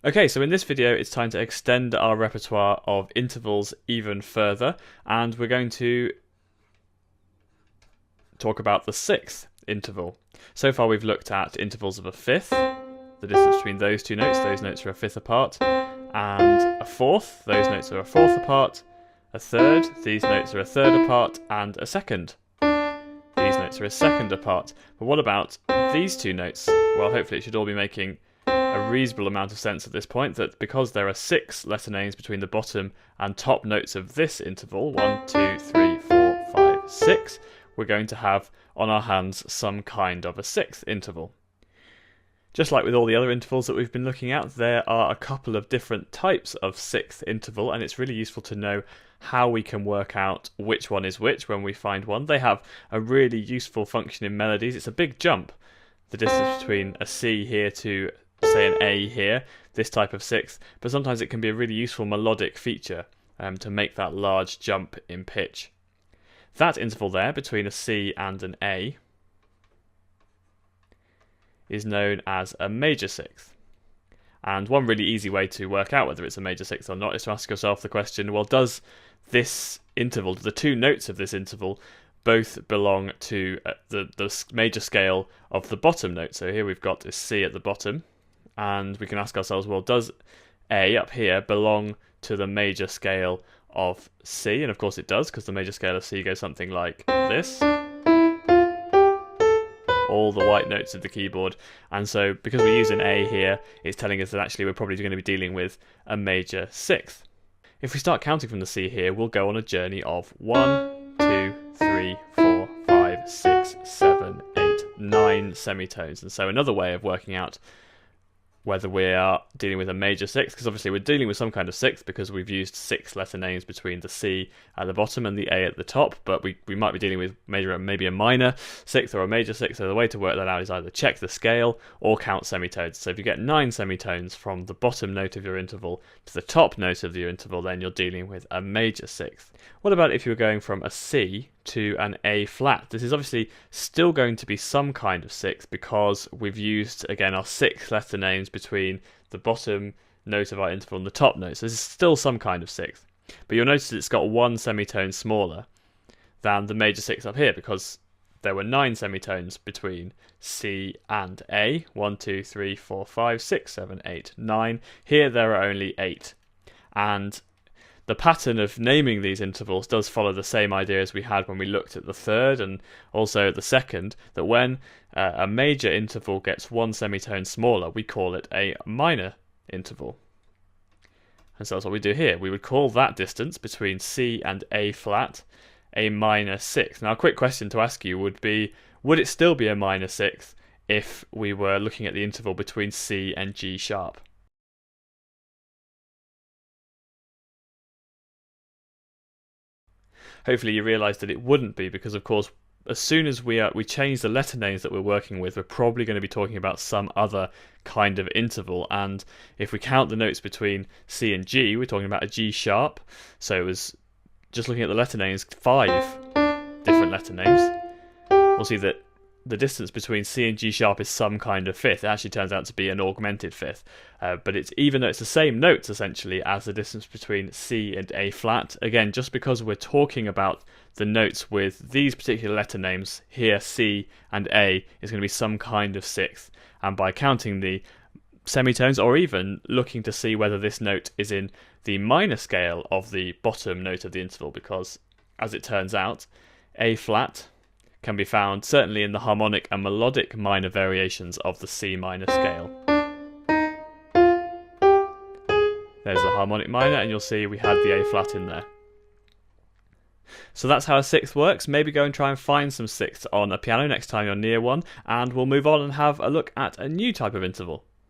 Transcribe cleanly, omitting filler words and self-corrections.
Okay, so in this video it's time to extend our repertoire of intervals even further, and we're going to talk about the sixth interval. So far we've looked at intervals of a fifth, the distance between those two notes, those notes are a fifth apart, and a fourth, those notes are a fourth apart, a third, these notes are a third apart, and a second. These notes are a second apart. But what about these two notes? Well, hopefully it should all be making a reasonable amount of sense at this point, that because there are 6 letter names between the bottom and top notes of this interval, 1, 2, 3, 4, 5, 6, we're going to have on our hands some kind of a sixth interval. Just like with all the other intervals that we've been looking at, there are a couple of different types of sixth interval, and it's really useful to know how we can work out which one is which when we find one. They have a really useful function in melodies. It's a big jump, the distance between a C here to, say, an A here, this type of sixth, but sometimes it can be a really useful melodic feature to make that large jump in pitch. That interval there between a C and an A is known as a major sixth. And one really easy way to work out whether it's a major sixth or not is to ask yourself the question, well, does this interval, the two notes of this interval, both belong to the major scale of the bottom note? So here we've got a C at the bottom, and we can ask ourselves, well, does A up here belong to the major scale of C? And of course it does, because the major scale of C goes something like this. All the white notes of the keyboard, and so because we use an A here, it's telling us that actually we're probably going to be dealing with a major sixth. If we start counting from the C here, we'll go on a journey of 1, 2, 3, 4, 5, 6, 7, 8, 9 semitones. And so another way of working out whether we are dealing with a major sixth, because obviously we're dealing with some kind of sixth because we've used 6 letter names between the C at the bottom and the A at the top, but we might be dealing with maybe a minor sixth or a major sixth. So the way to work that out is either check the scale or count semitones. So if you get 9 semitones from the bottom note of your interval to the top note of your interval, then you're dealing with a major sixth. What about if you were going from a C to an A flat? This is obviously still going to be some kind of sixth because we've used, again, our 6 letter names between the bottom note of our interval and the top note. So this is still some kind of sixth. But you'll notice it's got 1 semitone smaller than the major sixth up here because there were 9 semitones between C and A. 1, 2, 3, 4, 5, 6, 7, 8, 9. Here there are only 8. And the pattern of naming these intervals does follow the same idea as we had when we looked at the third and also at the second, that when a major interval gets 1 semitone smaller, we call it a minor interval. And so that's what we do here. We would call that distance between C and A flat a minor sixth. Now, a quick question to ask you would be, would it still be a minor sixth if we were looking at the interval between C and G sharp? Hopefully you realise that it wouldn't be, because of course as soon as we change the letter names that we're working with, we're probably going to be talking about some other kind of interval. And if we count the notes between C and G, we're talking about a G sharp. So it was just looking at the letter names, 5 different letter names. We'll see that the distance between C and G sharp is some kind of fifth. It actually turns out to be an augmented fifth. But it's, even though it's the same notes essentially as the distance between C and A flat, again, just because we're talking about the notes with these particular letter names, here C and A is going to be some kind of sixth. And by counting the semitones, or even looking to see whether this note is in the minor scale of the bottom note of the interval, because as it turns out, A flat can be found certainly in the harmonic and melodic minor variations of the C minor scale. There's the harmonic minor, and you'll see we had the A flat in there. So that's how a sixth works. Maybe go and try and find some sixths on a piano next time you're near one, and we'll move on and have a look at a new type of interval.